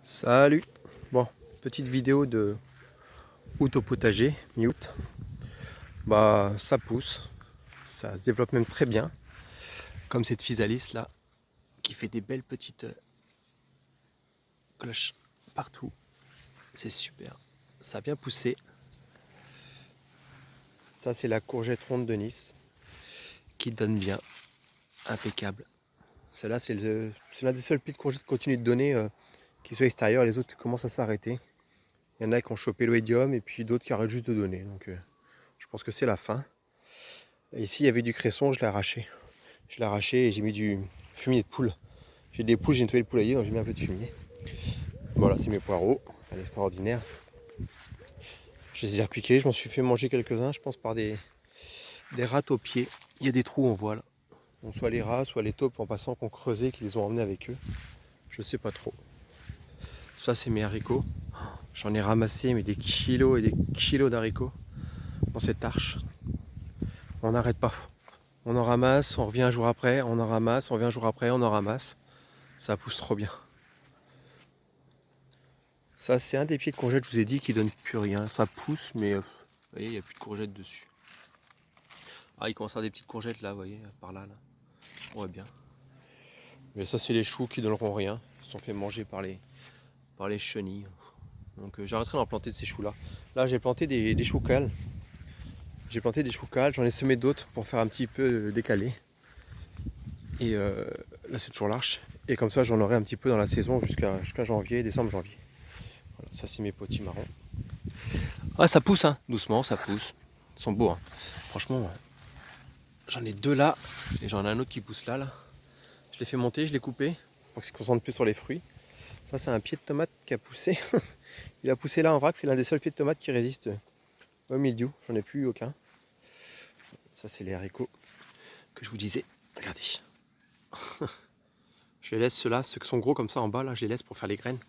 Salut. Bon, petite vidéo de août au potager, mi-août. Bah ça pousse, ça se développe même très bien. Comme cette physalis là, qui fait des belles petites cloches partout. C'est super. Ça a bien poussé. Ça c'est la courgette ronde de Nice, qui donne bien. Impeccable. Celle-là c'est l'un des seuls pieds de courgette qui continue de donner, qui sont extérieurs. Les autres commencent à s'arrêter. Il y en a qui ont chopé l'oïdium et puis d'autres qui arrêtent juste de donner. Donc je pense que c'est la fin. Et ici il y avait du cresson, je l'ai arraché. Je l'ai arraché et j'ai mis du fumier de poule. J'ai des poules, j'ai nettoyé le poulailler, donc j'ai mis un peu de fumier. Voilà, c'est mes poireaux, à l'extraordinaire. Je les ai repiqués, je m'en suis fait manger quelques-uns, je pense par des rats aux pieds. Il y a des trous, on voit là. Donc, soit les rats, soit les taupes en passant qui ont creusé, qui les ont emmenés avec eux. Je sais pas trop. Ça, c'est mes haricots. J'en ai ramassé mais des kilos et des kilos d'haricots dans cette arche. On n'arrête pas. On en ramasse, on revient un jour après, on en ramasse, on revient un jour après, on en ramasse. Ça pousse trop bien. Ça, c'est un des pieds de courgette, je vous ai dit, qui donne plus rien. Ça pousse, mais vous voyez, il n'y a plus de courgettes dessus. Ah, il commence à avoir des petites courgettes là, vous voyez, par là, là. On voit bien. Mais ça, c'est les choux qui donneront rien. Ils se sont fait manger par les chenilles. Donc j'arrêterai d'en planter de ces choux là. Là, j'ai planté des choux cales. J'ai planté des choux cales, j'en ai semé d'autres pour faire un petit peu décalé. Et là, c'est toujours l'arche. Et comme ça, j'en aurai un petit peu dans la saison jusqu'à janvier, décembre, janvier. Voilà, ça, c'est mes potimarrons. Ah, ça pousse, hein, doucement, ça pousse. Ils sont beaux, hein. Franchement, j'en ai deux là, et j'en ai un autre qui pousse là, là. Je l'ai fait monter, je l'ai coupé, pour qu'il se concentre plus sur les fruits. Ça, c'est un pied de tomate qui a poussé. Il a poussé là en vrac, c'est l'un des seuls pieds de tomate qui résiste au mildiou. J'en ai plus eu aucun. Ça, c'est les haricots que je vous disais. Regardez. Je les laisse ceux-là, ceux qui sont gros comme ça en bas, là, je les laisse pour faire les graines.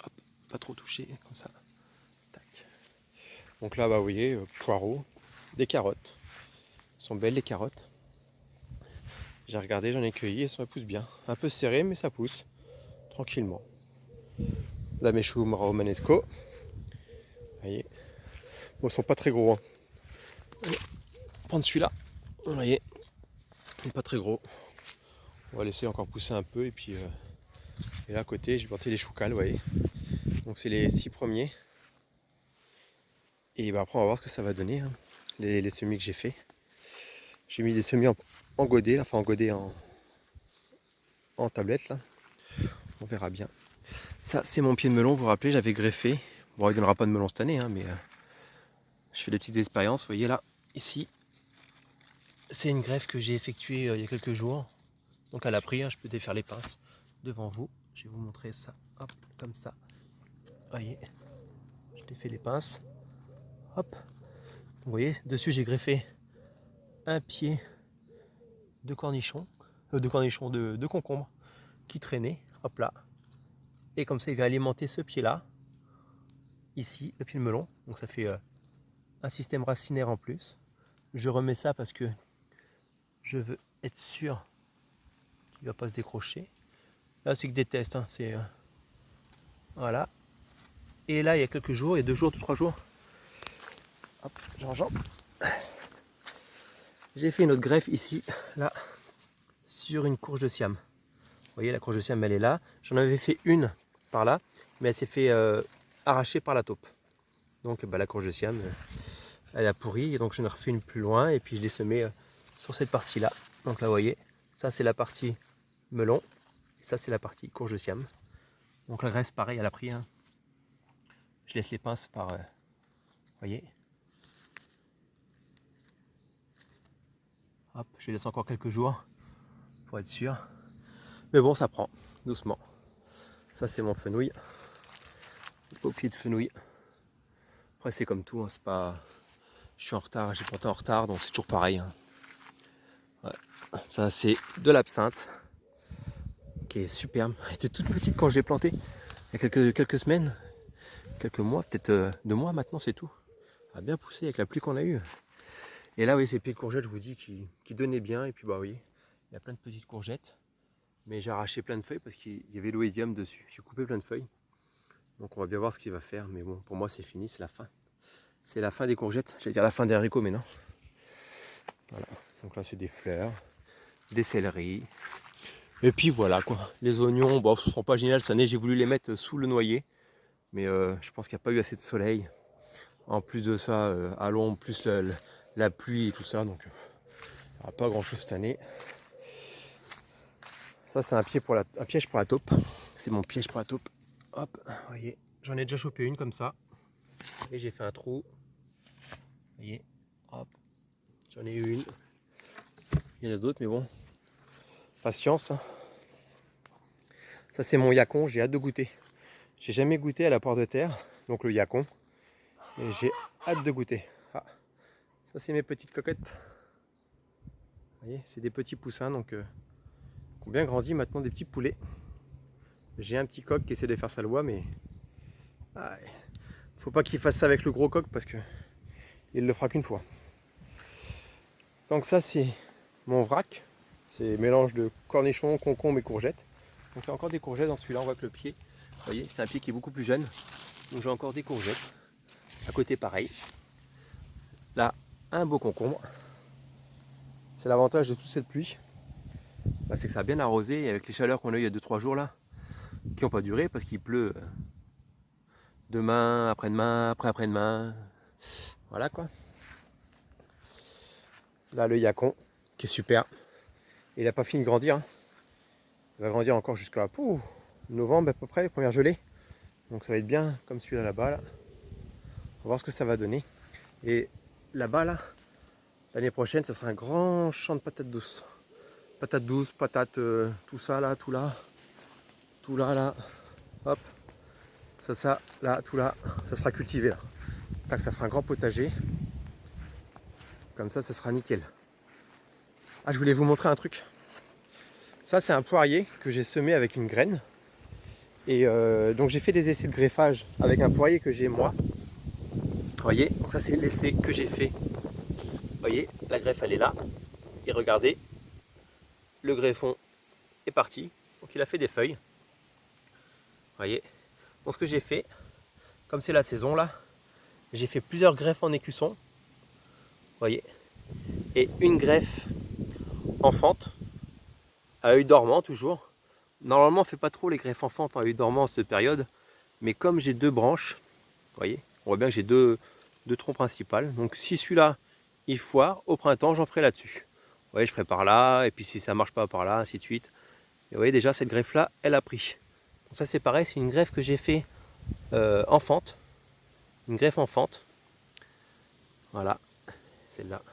Hop, pas trop toucher, comme ça. Tac. Donc là, bah, vous voyez, poireaux, des carottes. Elles sont belles les carottes. J'ai regardé, j'en ai cueilli, elles poussent bien. Un peu serrées, mais ça pousse. Tranquillement. Là, mes choux romanesco. Vous voyez. Bon, ils sont pas très gros. Hein. On va prendre celui-là. Vous voyez. Il n'est pas très gros. On va laisser encore pousser un peu. Et puis, et là à côté, j'ai planté les choux cales, vous voyez. Donc c'est les 6 premiers. Et bah, après, on va voir ce que ça va donner. Hein. Les semis que j'ai fait. J'ai mis des semis en godet, enfin en godet en tablette là. On verra bien. Ça, c'est mon pied de melon, vous vous rappelez, j'avais greffé. Bon, il ne donnera pas de melon cette année, hein, mais je fais des petites expériences. Vous voyez là, ici, c'est une greffe que j'ai effectuée il y a quelques jours. Donc à la prise, hein, je peux défaire les pinces devant vous. Je vais vous montrer ça, hop, comme ça. Vous voyez, je défais les pinces. Hop, vous voyez, dessus j'ai greffé un pied de cornichon, de concombre qui traînait, hop là. Et comme ça, il va alimenter ce pied-là, ici, le pied de melon. Donc ça fait un système racinaire en plus. Je remets ça parce que je veux être sûr qu'il ne va pas se décrocher. Là, c'est que des tests. Hein, c'est voilà. Et là, il y a quelques jours, il y a 2 jours, 3 jours, hop, j'enjambe. J'ai fait une autre greffe ici, là, sur une courge de Siam. Vous voyez, la courge de Siam, elle est là. J'en avais fait une par là, mais elle s'est fait arracher par la taupe. Donc, bah, la courge de Siam, elle a pourri, et donc je en ai refait une plus loin, et puis je l'ai semée sur cette partie-là. Donc là, vous voyez, ça c'est la partie melon, et ça c'est la partie courge de Siam. Donc la graisse, pareil, elle a pris. Hein. Je laisse les pinces par, voyez. Hop, je laisse encore quelques jours pour être sûr. Mais bon, ça prend, doucement. Ça c'est mon fenouil. Au pied de fenouil. Après c'est comme tout, hein, c'est pas. Je suis en retard, j'ai planté en retard, donc c'est toujours pareil. Hein. Ouais. Ça c'est de l'absinthe, qui est superbe. Elle était toute petite quand j'ai planté, il y a quelques semaines, quelques mois, peut-être 2 mois maintenant, c'est tout. Elle a bien poussé avec la pluie qu'on a eue. Et là, oui, ces pieds de courgettes, je vous dis, qui donnaient bien. Et puis, bah oui, il y a plein de petites courgettes. Mais j'ai arraché plein de feuilles parce qu'il y avait l'oïdium dessus. J'ai coupé plein de feuilles. Donc on va bien voir ce qu'il va faire. Mais bon, pour moi c'est fini, c'est la fin. C'est la fin des courgettes. J'allais dire la fin des haricots, mais non. Voilà. Donc là c'est des fleurs, des céleris. Et puis voilà quoi. Les oignons, bon, ce ne seront pas génial cette année. J'ai voulu les mettre sous le noyer. Mais je pense qu'il n'y a pas eu assez de soleil. En plus de ça, à l'ombre, plus la pluie et tout ça. Donc il n'y aura pas grand chose cette année. Ça c'est un piège pour la taupe. C'est mon piège pour la taupe. Hop, vous voyez, j'en ai déjà chopé une comme ça. Et j'ai fait un trou. Vous voyez, hop, j'en ai eu une. Il y en a d'autres, mais bon, patience. Ça c'est mon yacon, j'ai hâte de goûter. J'ai jamais goûté à la poire de terre, donc le yacon. Et j'ai hâte de goûter. Ah, ça c'est mes petites coquettes. Vous voyez, c'est des petits poussins, donc qui ont bien grandi maintenant, des petits poulets. J'ai un petit coq qui essaie de faire sa loi, mais faut pas qu'il fasse ça avec le gros coq parce que il le fera qu'une fois. Donc ça c'est mon vrac. C'est mélange de cornichons, concombres et courgettes. Donc il y a encore des courgettes dans celui-là, on voit que le pied, vous voyez, c'est un pied qui est beaucoup plus jeune. Donc j'ai encore des courgettes. À côté pareil. Là, un beau concombre. C'est l'avantage de toute cette pluie. Bah, c'est que ça a bien arrosé et avec les chaleurs qu'on a eu il y a 2-3 jours là, qui n'ont pas duré parce qu'il pleut demain, après-demain, après-après-demain. Voilà quoi. Là le yacon qui est super. Il n'a pas fini de grandir. Hein. Il va grandir encore jusqu'à novembre à peu près, les premières gelées. Donc ça va être bien comme celui-là là-bas. Là. On va voir ce que ça va donner. Et là-bas, là, l'année prochaine, ça sera un grand champ de patates douces. Patates douces, patates, tout ça là, tout là. Tout là, là. Hop. Ça, là, tout là. Ça sera cultivé là. Tac, ça fera un grand potager. Comme ça sera nickel. Ah, je voulais vous montrer un truc. Ça, c'est un poirier que j'ai semé avec une graine. Et donc j'ai fait des essais de greffage avec un poirier que j'ai moi. Vous voyez, donc ça c'est l'essai que j'ai fait. Vous voyez, la greffe elle est là. Et regardez, le greffon est parti. Donc il a fait des feuilles. Vous voyez. Donc ce que j'ai fait, comme c'est la saison là, j'ai fait plusieurs greffes en écusson. Vous voyez. Et une greffe en fente, à œil dormant toujours. Normalement on ne fait pas trop les greffes en fente à œil dormant en cette période. Mais comme j'ai deux branches, vous voyez, on voit bien que j'ai deux troncs principales. Donc si celui-là il foire, au printemps j'en ferai là-dessus. Vous voyez, je ferai par là, et puis si ça ne marche pas par là, ainsi de suite. Et vous voyez déjà cette greffe là, elle a pris. Donc ça c'est pareil, c'est une greffe que j'ai fait en fente. Une greffe en fente. Voilà, celle-là.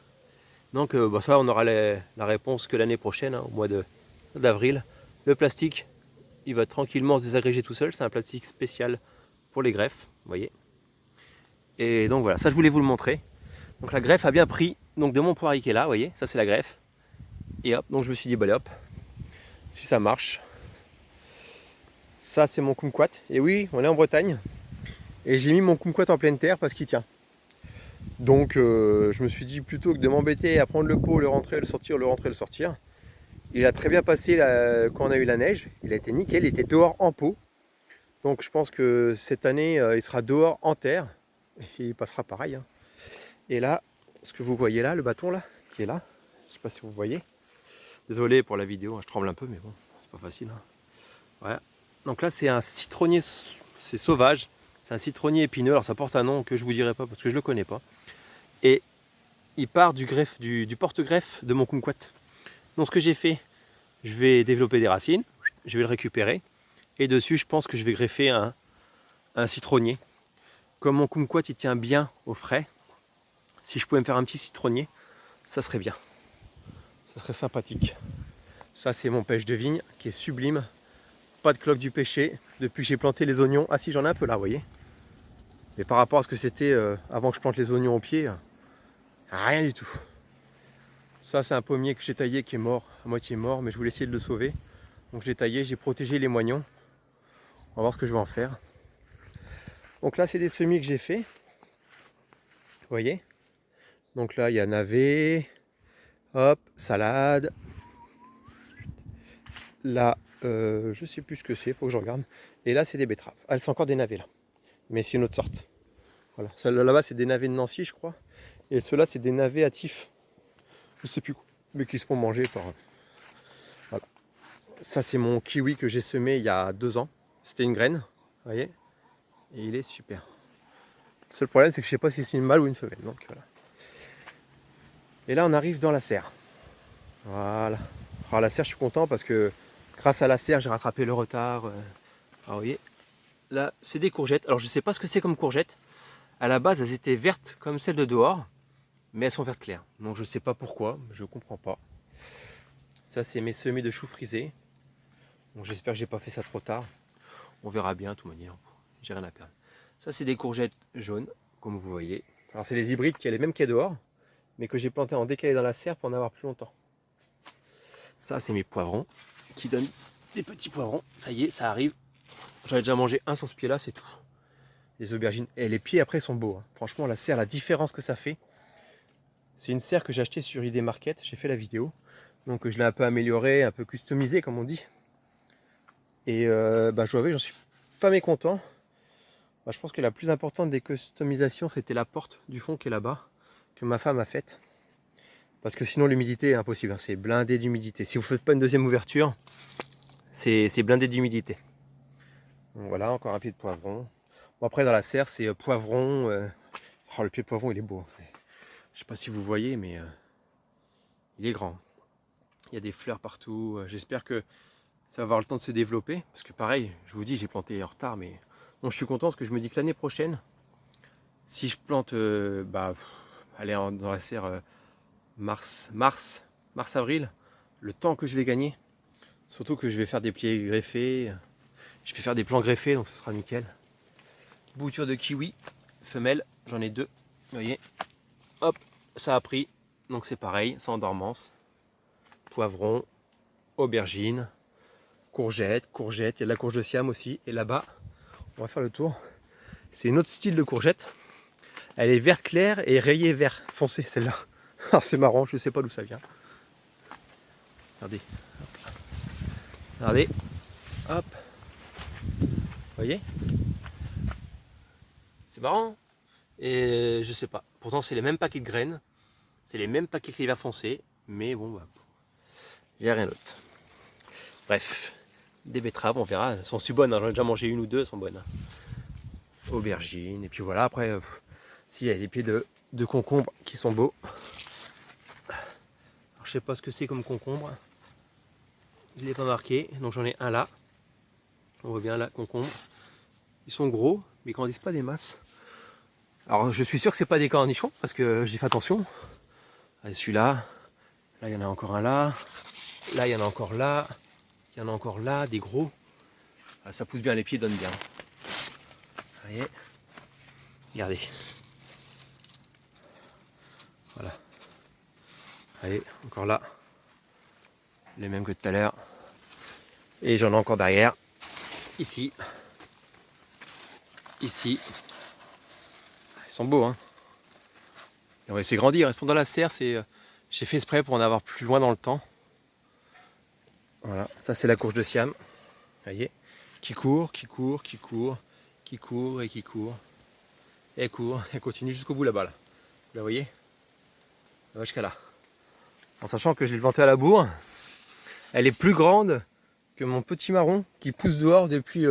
Donc ça on aura la réponse que l'année prochaine, hein, au mois d'avril. Le plastique, il va tranquillement se désagréger tout seul. C'est un plastique spécial pour les greffes, vous voyez. Et donc voilà, ça je voulais vous le montrer. Donc la greffe a bien pris donc de mon poirier qui est là, vous voyez, ça c'est la greffe. Et hop, donc je me suis dit, bah allez, hop, si ça marche. Ça c'est mon kumquat. Et oui, on est en Bretagne. Et j'ai mis mon kumquat en pleine terre parce qu'il tient. Donc je me suis dit, plutôt que de m'embêter à prendre le pot, le rentrer, le sortir, le rentrer, le sortir. Il a très bien passé là, quand on a eu la neige. Il a été nickel, il était dehors en pot. Donc je pense que cette année, il sera dehors en terre. Et il passera pareil. Hein. Et là, ce que vous voyez là, le bâton là, qui est là, je ne sais pas si vous voyez. Désolé pour la vidéo, je tremble un peu, mais bon, c'est pas facile. Hein. Voilà. Donc là, c'est un citronnier, c'est sauvage. C'est un citronnier épineux. Alors ça porte un nom que je vous dirai pas parce que je le connais pas. Et il part du porte-greffe de mon kumquat. Donc ce que j'ai fait, je vais développer des racines, je vais le récupérer. Et dessus, je pense que je vais greffer un citronnier. Comme mon kumquat, il tient bien au frais. Si je pouvais me faire un petit citronnier, ça serait bien. Ça serait sympathique. Ça, c'est mon pêche de vigne qui est sublime. Pas de cloque du péché depuis que j'ai planté les oignons. Ah si, j'en ai un peu là, vous voyez. Mais par rapport à ce que c'était avant que je plante les oignons au pied, rien du tout. Ça, c'est un pommier que j'ai taillé qui est mort, à moitié mort, mais je voulais essayer de le sauver. Donc je l'ai taillé, j'ai protégé les moignons. On va voir ce que je vais en faire. Donc là, c'est des semis que j'ai fait. Vous voyez. Donc là, il y a navet, hop, salade. Là, je sais plus ce que c'est, il faut que je regarde. Et là, c'est des betteraves. Ah, c'est encore des navets là. Mais c'est une autre sorte. Voilà. Celle là-bas, c'est des navets de Nancy, je crois. Et ceux-là, c'est des navets hâtifs. Je sais plus quoi. Mais qui se font manger par. Voilà. Ça, c'est mon kiwi que j'ai semé il y a 2 ans. C'était une graine. Vous voyez. Et il est super. Le seul problème, c'est que je sais pas si c'est une mâle ou une femelle. Donc voilà. Et là, on arrive dans la serre. Voilà. Alors la serre, je suis content parce que grâce à la serre, j'ai rattrapé le retard. Alors vous voyez, là, c'est des courgettes. Alors je sais pas ce que c'est comme courgettes. À la base, elles étaient vertes comme celles de dehors, mais elles sont vertes claires. Donc je sais pas pourquoi, je comprends pas. Ça, c'est mes semis de choux frisés. Donc j'espère que j'ai pas fait ça trop tard. On verra bien, de toute manière. J'ai rien à perdre. Ça, c'est des courgettes jaunes, comme vous voyez. Alors c'est les hybrides qui sont les mêmes qu'il y a dehors, mais que j'ai planté en décalé dans la serre pour en avoir plus longtemps. Ça, c'est mes poivrons qui donnent des petits poivrons. Ça y est, ça arrive. J'en ai déjà mangé un sur ce pied-là, c'est tout. Les aubergines. Et les pieds après sont beaux. Hein. Franchement, la serre, la différence que ça fait. C'est une serre que j'ai achetée sur ID Market. J'ai fait la vidéo. Donc je l'ai un peu améliorée, un peu customisée, comme on dit. Et je dois avouer, j'en suis pas mécontent. Je pense que la plus importante des customisations, c'était la porte du fond qui est là-bas, que ma femme a faite. Parce que sinon l'humidité est impossible, hein. C'est blindé d'humidité. Si vous ne faites pas une deuxième ouverture, c'est blindé d'humidité. Donc voilà, encore un pied de poivron. Bon, après dans la serre, c'est poivron. Oh, le pied de poivron, il est beau. Je sais pas si vous voyez, mais il est grand. Il y a des fleurs partout. J'espère que ça va avoir le temps de se développer. Parce que pareil, je vous dis, j'ai planté en retard, mais bon, je suis content parce que je me dis que l'année prochaine, si je plante, allez, dans la serre mars-avril, le temps que je vais gagner, surtout que je vais faire des pieds greffés, je vais faire des plants greffés, donc ce sera nickel. Bouture de kiwi, femelle, j'en ai 2, vous voyez, hop, ça a pris, donc c'est pareil, c'est en dormance, poivron, aubergine, courgette, il y a de la courge de Siam aussi, et là-bas, on va faire le tour, c'est une autre style de courgette, elle est verte claire et rayée vert foncé, celle-là. Alors c'est marrant, je sais pas d'où ça vient. Regardez. Regardez. Hop. Vous voyez? C'est marrant. Et je sais pas. Pourtant c'est les mêmes paquets de graines. C'est les mêmes paquets de vert foncé. Mais bon, il n'y a rien d'autre. Bref. Des betteraves, on verra. Elles sont si bonnes. Hein. J'en ai déjà mangé une ou deux, elles sont bonnes. Aubergines. Et puis voilà, après, s'il y a des pieds de concombre qui sont beaux. Alors, je sais pas ce que c'est comme concombre. Je ne l'ai pas marqué, donc j'en ai un là. On voit bien là, concombre. Ils sont gros, mais ils grandissent pas des masses. Alors je suis sûr que c'est pas des cornichons, parce que j'ai fait attention. Celui-là, là il y en a encore un là. Là il y en a encore là. Il y en a encore là, des gros. Ça pousse bien, les pieds donnent bien. Vous voyez. Regardez. Voilà. Allez, encore là. Les mêmes que tout à l'heure. Et j'en ai encore derrière. Ici. Ici. Ils sont beaux, hein. Et on va essayer de grandir. Ils sont dans la serre. J'ai fait exprès pour en avoir plus loin dans le temps. Voilà. Ça, c'est la courge de Siam. Vous voyez. Qui court, qui court, qui court, qui court et qui court. Et elle court. Elle continue jusqu'au bout là-bas. Là. Vous la voyez? Elle va jusqu'à là. En sachant que je l'ai plantée à la bourre. Elle est plus grande que mon petit marron qui pousse dehors depuis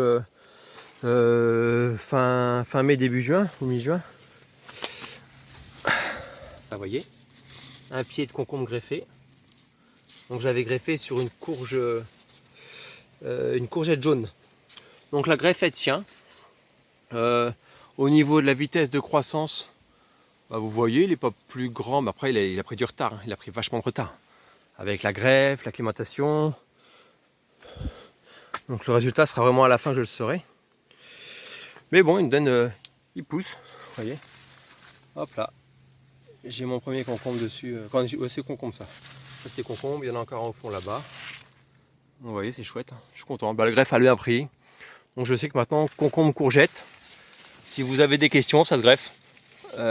fin mai, début juin ou mi-juin. Ça, vous voyez, un pied de concombre greffé. Donc j'avais greffé sur une courgette jaune. Donc la greffe elle tient. Au niveau de la vitesse de croissance, vous voyez, il n'est pas plus grand, mais après il a pris du retard. Hein. Il a pris vachement de retard. Avec la greffe, l'acclimatation. Donc le résultat sera vraiment à la fin, je le saurai. Mais bon, il me donne, il pousse, vous voyez. Hop là, j'ai mon premier concombre dessus. C'est concombre ça. Ça c'est concombre, il y en a encore un au fond là-bas. Vous voyez, c'est chouette, hein. Je suis content. Le greffe a bien pris. Donc je sais que maintenant, concombre, courgette. Si vous avez des questions, ça se greffe.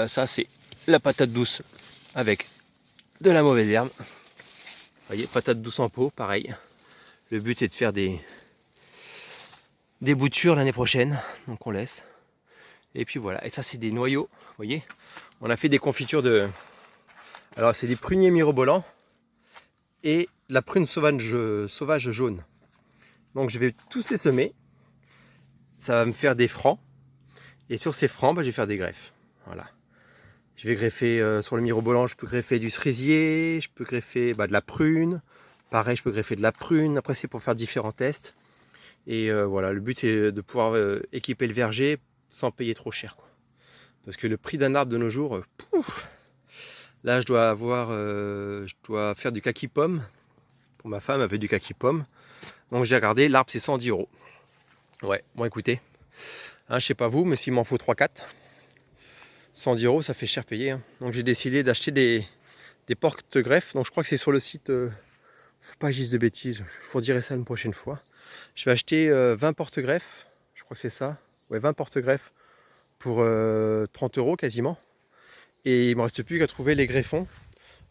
Ça c'est la patate douce avec de la mauvaise herbe. Vous voyez, patate douce en pot, pareil. Le but c'est de faire des des boutures l'année prochaine. Donc on laisse. Et puis voilà. Et ça, c'est des noyaux. Vous voyez, on a fait des confitures de... Alors, c'est des pruniers mirobolants et la prune sauvage jaune. Donc, je vais tous les semer. Ça va me faire des francs. Et sur ces francs, je vais faire des greffes. Voilà. Je vais greffer sur le mirobolant, je peux greffer du cerisier, je peux greffer de la prune. Pareil, je peux greffer de la prune. Après, c'est pour faire différents tests. Et voilà, le but c'est de pouvoir équiper le verger sans payer trop cher, quoi. Parce que le prix d'un arbre de nos jours, là je dois faire du kaki pomme. Pour ma femme, elle veut du kaki pomme. Donc j'ai regardé, l'arbre c'est 110 €. Ouais, bon écoutez, hein, je sais pas vous, mais s'il m'en faut 3-4, 110 € ça fait cher payer. Hein. Donc j'ai décidé d'acheter des porte-greffes. Donc je crois que c'est sur le site, faut pas que je dise de bêtises, je vous dirai ça une prochaine fois. Je vais acheter 20 porte-greffes, je crois que c'est ça. Ouais, 20 porte-greffes pour 30 € quasiment. Et il ne me reste plus qu'à trouver les greffons.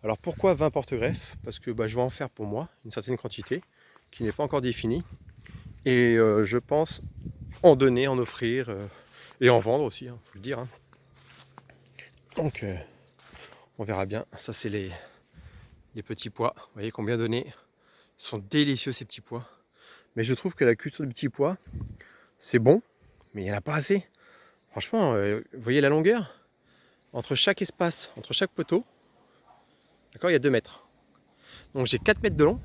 Alors pourquoi 20 porte-greffes? Parce que je vais en faire pour moi une certaine quantité qui n'est pas encore définie. Et je pense en donner, en offrir et en vendre aussi, hein, faut le dire. Hein. Donc on verra bien. Ça c'est les petits pois. Vous voyez combien donné. Ils sont délicieux ces petits pois. Mais je trouve que la culture de petits pois, c'est bon, mais il n'y en a pas assez. Franchement, vous voyez la longueur? Entre chaque espace, entre chaque poteau, d'accord, il y a 2 mètres. Donc j'ai 4 mètres de long,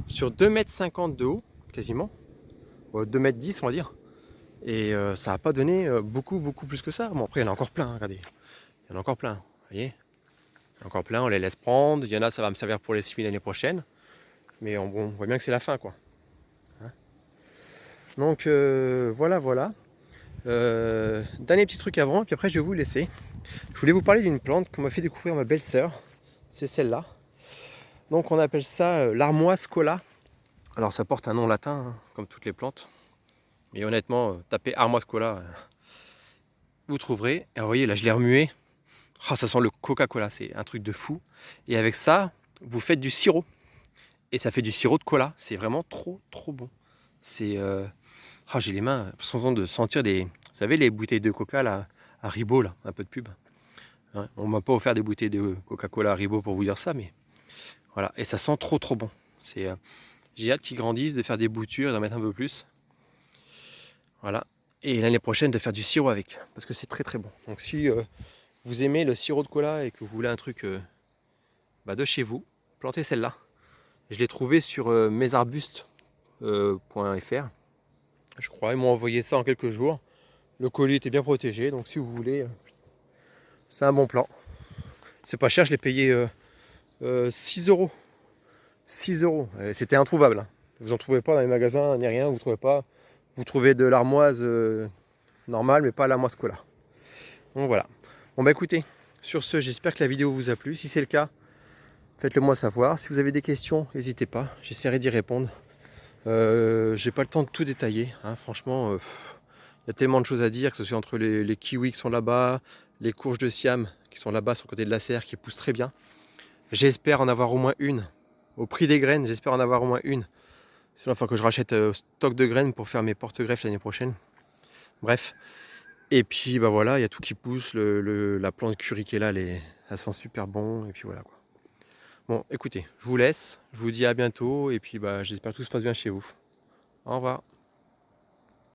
sur 2,50 m de haut, quasiment. 2,10 m on va dire. Et ça n'a pas donné beaucoup plus que ça. Bon après il y en a encore plein, hein, regardez. Il y en a encore plein, vous voyez. Il y en a encore plein, on les laisse prendre. Il y en a, ça va me servir pour les semis l'année prochaine. Mais on voit bien que c'est la fin, quoi. Hein. Donc voilà. Dernier petit truc avant, puis après je vais vous laisser. Je voulais vous parler d'une plante qu'on m'a fait découvrir ma belle-sœur. C'est celle-là. Donc on appelle ça l'armoise cola. Alors ça porte un nom latin, hein, comme toutes les plantes. Mais honnêtement, tapez armoise cola, vous trouverez. Et vous voyez, là je l'ai remué. Oh, ça sent le Coca-Cola, c'est un truc de fou. Et avec ça, vous faites du sirop. Et ça fait du sirop de cola. C'est vraiment trop bon. C'est... j'ai les mains, façon de sentir des... Vous savez les bouteilles de Coca là, à Ribot, là, un peu de pub. Hein, on m'a pas offert des bouteilles de Coca-Cola à Ribot pour vous dire ça, mais voilà. Et ça sent trop bon. C'est, j'ai hâte qu'ils grandissent, de faire des boutures, d'en mettre un peu plus. Voilà. Et l'année prochaine de faire du sirop avec, parce que c'est très bon. Donc si vous aimez le sirop de cola et que vous voulez un truc de chez vous, plantez celle-là. Je l'ai trouvé sur mesarbustes.fr. Je crois, ils m'ont envoyé ça en quelques jours. Le colis était bien protégé, donc si vous voulez, c'est un bon plan. C'est pas cher, je l'ai payé 6 €. 6 €. C'était introuvable. Hein. Vous en trouvez pas dans les magasins, ni rien, vous trouvez pas. Vous trouvez de l'armoise normale, mais pas l'armoise cola. Donc voilà. Bon écoutez, sur ce, j'espère que la vidéo vous a plu. Si c'est le cas, faites-le moi savoir. Si vous avez des questions, n'hésitez pas, j'essaierai d'y répondre. J'ai pas le temps de tout détailler, hein. Franchement, il y a tellement de choses à dire, que ce soit entre les kiwis qui sont là-bas, les courges de Siam qui sont là-bas sur le côté de la serre, qui poussent très bien. J'espère en avoir au moins une. Au prix des graines, j'espère en avoir au moins une. Sinon, il faut que je rachète stock de graines pour faire mes porte-greffes l'année prochaine. Bref. Et puis voilà, il y a tout qui pousse. La plante curry qui est là, elle sent super bon. Et puis voilà quoi. Bon, écoutez, je vous laisse. Je vous dis à bientôt. Et puis j'espère que tout se passe bien chez vous. Au revoir.